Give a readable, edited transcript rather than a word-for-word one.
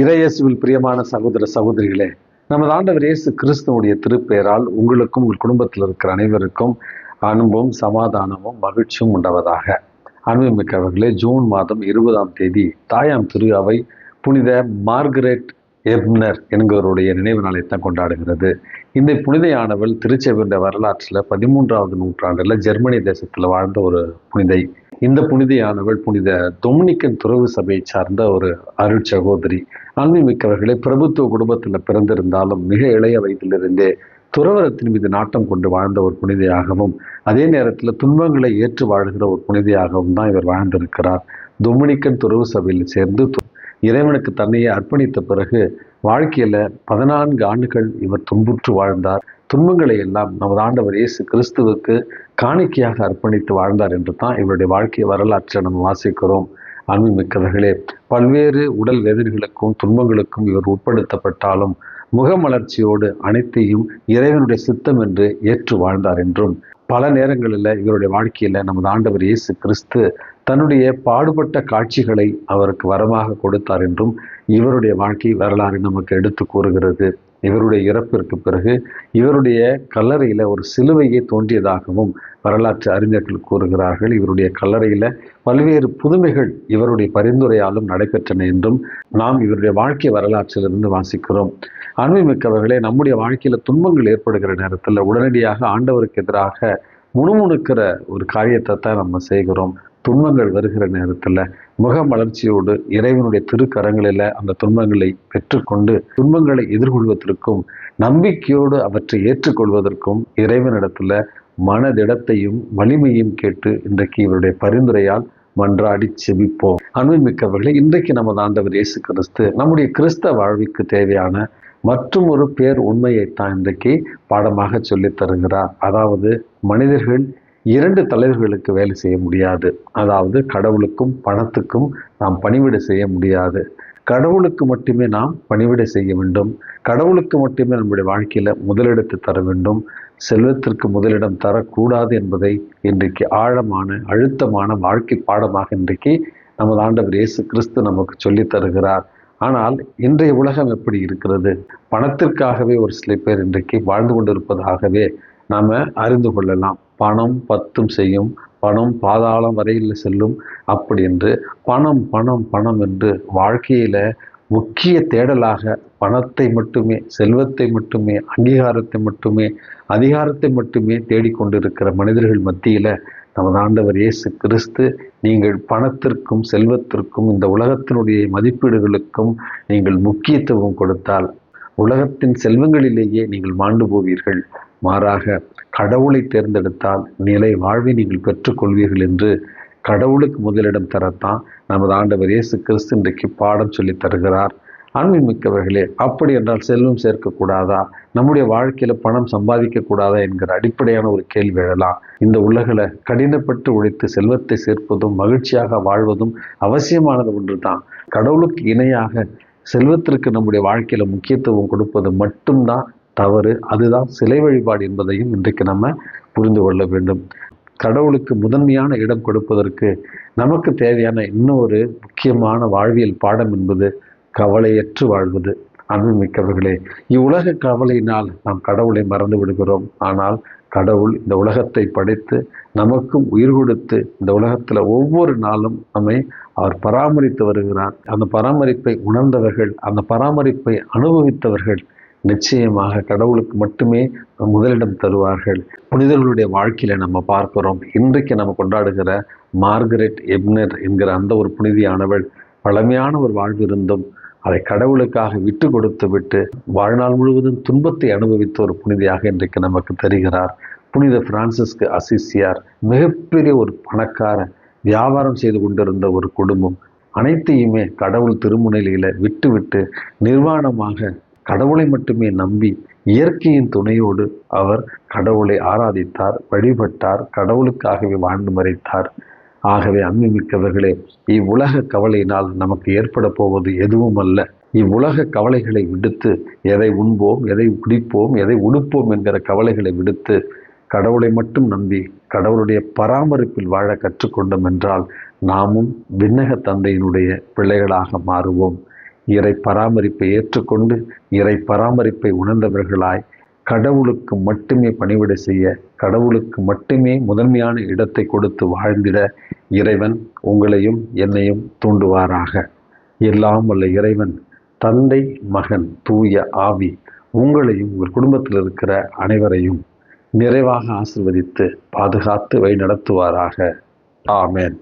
இறையேசுவில் பிரியமான சகோதர சகோதரிகளே, நமது ஆண்டவர் இயேசு கிறிஸ்துவுடைய திருப்பெயரால் உங்களுக்கும் உங்கள் குடும்பத்தில் இருக்கிற அனைவருக்கும் அன்பும் சமாதானமும் மகிழ்ச்சியும் உண்டவதாக. அன்புமிக்கவர்களே, ஜூன் மாதம் 20ஆம் தேதி தாயாம் திரு அவை புனித மார்கரெட் எப்னர் என்கிறவருடைய நினைவு நாளைத்தான் கொண்டாடுகிறது. இந்த புனிதையானவள் திருச்சபையுடைய வரலாற்றில் 13ஆவது நூற்றாண்டில் ஜெர்மனி தேசத்தில் வாழ்ந்த ஒரு புனிதை. இந்த புனிதையானவள் புனித டொமினிக்கன் துறவு சபையை சார்ந்த ஒரு அருட்சகோதரி. ஆன்மீகமிக்கவர்களை பிரபுத்துவ குடும்பத்தில் பிறந்திருந்தாலும் மிக இளைய வயதிலிருந்தே துறவரத்தின் மீது நாட்டம் கொண்டு வாழ்ந்த ஒரு புனிதையாகவும், அதே நேரத்தில் துன்பங்களை ஏற்று வாழ்கிற ஒரு புனிதையாகவும் தான் இவர் வாழ்ந்திருக்கிறார். டொமினிக்கன் துறவு சபையில் சேர்ந்து இறைவனுக்கு தன்னையே அர்ப்பணித்த பிறகு வாழ்க்கையில 14 ஆண்டுகள் இவர் துன்புற்று வாழ்ந்தார். துன்பங்களை எல்லாம் நமது ஆண்டவர் இயேசு கிறிஸ்துவுக்கு காணிக்கையாக அர்ப்பணித்து வாழ்ந்தார் என்று தான் இவருடைய வாழ்க்கை வரலாற்றை நம்ம வாசிக்கிறோம். அன்புமிக்கவர்களே, பல்வேறு உடல் வேதனைகளுக்கும் துன்பங்களுக்கும் இவர் உட்படுத்தப்பட்டாலும் முகமலர்ச்சியோடு அனைத்தையும் இறைவனுடைய சித்தம் என்று ஏற்று வாழ்ந்தார் என்றும், பல நேரங்களில் இவருடைய வாழ்க்கையில நமது ஆண்டவர் இயேசு கிறிஸ்து தன்னுடைய பாடுபட்ட காட்சிகளை அவருக்கு வரமாக கொடுத்தார் என்றும் இவருடைய வாழ்க்கை வரலாறு நமக்கு எடுத்து கூறுகிறது. இவருடைய இறப்பிற்கு பிறகு இவருடைய கல்லறையில ஒரு சிலுவையே தோன்றியதாகவும் வரலாற்று அறிஞர்கள் கூறுகிறார்கள். இவருடைய கல்லறையில பல்வேறு புதுமைகள் இவருடைய பரிந்துரையாலும் நடைபெற்றன என்றும் நாம் இவருடைய வாழ்க்கை வரலாற்றிலிருந்து வாசிக்கிறோம். அன்புமிக்கவர்களே, நம்முடைய வாழ்க்கையில துன்பங்கள் ஏற்படுகிற நேரத்தில் உடனடியாக ஆண்டவருக்கு எதிராக முணுமுணுக்கிற ஒரு காரியத்தை தான் நம்ம செய்கிறோம். துன்பங்கள் வருகிற நேரத்தில் முகமலர்ச்சியோடு இறைவனுடைய திருக்கரங்களில் அந்த துன்பங்களை பெற்றுக்கொண்டு துன்பங்களை எதிர்கொள்வதற்கும் நம்பிக்கையோடு அவற்றை ஏற்றுக்கொள்வதற்கும் இறைவனிடத்துல மனதிடத்தையும் வலிமையும் கேட்டு இன்றைக்கு இவருடைய பரிந்துரையால் மன்றாடி செபிப்போம். அன்புமிக்கவர்களே, இன்றைக்கு நமது ஆண்டவர் இயேசு கிறிஸ்து நம்முடைய கிறிஸ்தவ வாழ்விற்கு தேவையான மற்றும் ஒரு பேர் உண்மையைத்தான் இன்றைக்கு பாடமாக சொல்லித் தருகிறார். அதாவது, மனிதர்கள் 2 தலைவர்களுக்கு வேலை செய்ய முடியாது. அதாவது, கடவுளுக்கும் பணத்துக்கும் நாம் பணிவிடை செய்ய முடியாது. கடவுளுக்கு மட்டுமே நாம் பணிவிடை செய்ய வேண்டும். கடவுளுக்கு மட்டுமே நம்முடைய வாழ்க்கையில முதலிடத்தை தர வேண்டும். செல்வத்திற்கு முதலிடம் தரக்கூடாது என்பதை இன்றைக்கு ஆழமான அழுத்தமான வாழ்க்கை பாடமாக இன்றைக்கு நமது ஆண்டவர் இயேசு கிறிஸ்து நமக்கு சொல்லித் தருகிறார். ஆனால் இன்றைய உலகம் எப்படி இருக்கிறது? பணத்திற்காகவே ஒரு சில பேர் இன்றைக்கு வாழ்ந்து கொண்டிருப்பதாகவே நாம அறிந்து கொள்ளலாம். பணம் 10 செய்யும், பணம் பாதாளம் வரையில் செல்லும், அப்படி என்று பணம் பணம் பணம் என்று வாழ்க்கையில முக்கிய தேடலாக பணத்தை மட்டுமே, செல்வத்தை மட்டுமே, அங்கீகாரத்தை மட்டுமே, அதிகாரத்தை மட்டுமே தேடிக்கொண்டிருக்கிற மனிதர்கள் மத்தியில நமது ஆண்டவர் இயேசு கிறிஸ்து, நீங்கள் பணத்திற்கும் செல்வத்திற்கும் இந்த உலகத்தினுடைய மதிப்பீடுகளுக்கும் நீங்கள் முக்கியத்துவம் கொடுத்தால் உலகத்தின் செல்வங்களிலேயே நீங்கள் மாண்டு போவீர்கள். மாறாக கடவுளை தேர்ந்தெடுத்தால் நிலை வாழ்வை நீங்கள் பெற்றுக்கொள்வீர்கள் என்று கடவுளுக்கு முதலிடம் தரத்தான் நமது ஆண்டவர் இயேசு கிறிஸ்து இன்றைக்கு பாடம் சொல்லி தருகிறார். அன்புமிக்கவர்களே, அப்படி என்றால் செல்வம் சேர்க்கக்கூடாதா, நம்முடைய வாழ்க்கையில பணம் சம்பாதிக்க கூடாதா என்கிற அடிப்படையான ஒரு கேள்வி எழலாம். இந்த உலகில கடினப்பட்டு உழைத்து செல்வத்தை சேர்ப்பதும் மகிழ்ச்சியாக வாழ்வதும் அவசியமானது ஒன்று தான். கடவுளுக்கு இணையாக செல்வத்திற்கு நம்முடைய வாழ்க்கையில முக்கியத்துவம் கொடுப்பது மட்டும்தான் தவறு. அதுதான் சிலை வழிபாடு என்பதையும் இன்றைக்கு நம்ம புரிந்து கொள்ள வேண்டும். கடவுளுக்கு முதன்மையான இடம் கொடுப்பதற்கு நமக்கு தேவையான இன்னொரு முக்கியமான வாழ்வியல் பாடம் என்பது கவலையற்று வாழ்வது. அன்புமிக்கவர்களே, இவ்வுலக கவலையினால் நாம் கடவுளை மறந்து விடுகிறோம். ஆனால் கடவுள் இந்த உலகத்தை படைத்து நமக்கும் உயிர் கொடுத்து இந்த உலகத்துல ஒவ்வொரு நாளும் நம்மை அவர் பராமரித்து வருகிறார். அந்த பராமரிப்பை உணர்ந்தவர்கள், அந்த பராமரிப்பை அனுபவித்தவர்கள் நிச்சயமாக கடவுளுக்கு மட்டுமே முதலிடம் தருவார்கள். புனிதர்களுடைய வாழ்க்கையில நம்ம பார்க்கிறோம். இன்றைக்கு நம்ம கொண்டாடுகிற மார்கரெட் எப்னர் என்கிற அந்த ஒரு புனிதியானவள் பழமையான ஒரு வாழ்வு இருந்தும் அதை கடவுளுக்காக விட்டு கொடுத்து விட்டு வாழ்நாள் முழுவதும் துன்பத்தை அனுபவித்த ஒரு புனிதியாக இன்றைக்கு நமக்கு தெரிகிறார். புனித பிரான்சிஸ்கு அசிசியார் மிகப்பெரிய ஒரு பணக்கார வியாபாரம் செய்து கொண்டிருந்த ஒரு குடும்பம் அனைத்தையுமே கடவுள் திருமுனையில விட்டு நிர்வாணமாக கடவுளை மட்டுமே நம்பி இயற்கையின் துணையோடு அவர் கடவுளை ஆராதித்தார், வழிபட்டார், கடவுளுக்காகவே வாழ்ந்து மறைத்தார். ஆகவே அன்புமிக்கவர்களே, இவ்வுலக கவலையினால் நமக்கு ஏற்பட போவது எதுவும் அல்ல. இவ்வுலக கவலைகளை விடுத்து எதை உண்போம், எதை குடிப்போம், எதை உடுப்போம் என்கிற கவலைகளை விடுத்து கடவுளை மட்டும் நம்பி கடவுளுடைய பராமரிப்பில் வாழ கற்றுக்கொண்டோம் என்றால் நாமும் விண்ணக தந்தையினுடைய பிள்ளைகளாக மாறுவோம். இறை பராமரிப்பை ஏற்றுக்கொண்டு இறை பராமரிப்பை உணர்ந்தவர்களாய் கடவுளுக்கு மட்டுமே பணிவிடை செய்ய, கடவுளுக்கு மட்டுமே முதன்மையான இடத்தை கொடுத்து வாழ்ந்திட இறைவன் உங்களையும் என்னையும் தூண்டுவாராக. எல்லாம் வல்ல இறைவன் தந்தை, மகன், தூய ஆவி உங்களையும் உங்கள் குடும்பத்தில் இருக்கிற அனைவரையும் நிறைவாக ஆசீர்வதித்து பாதுகாத்து வழி நடத்துவாராக. ஆமென்.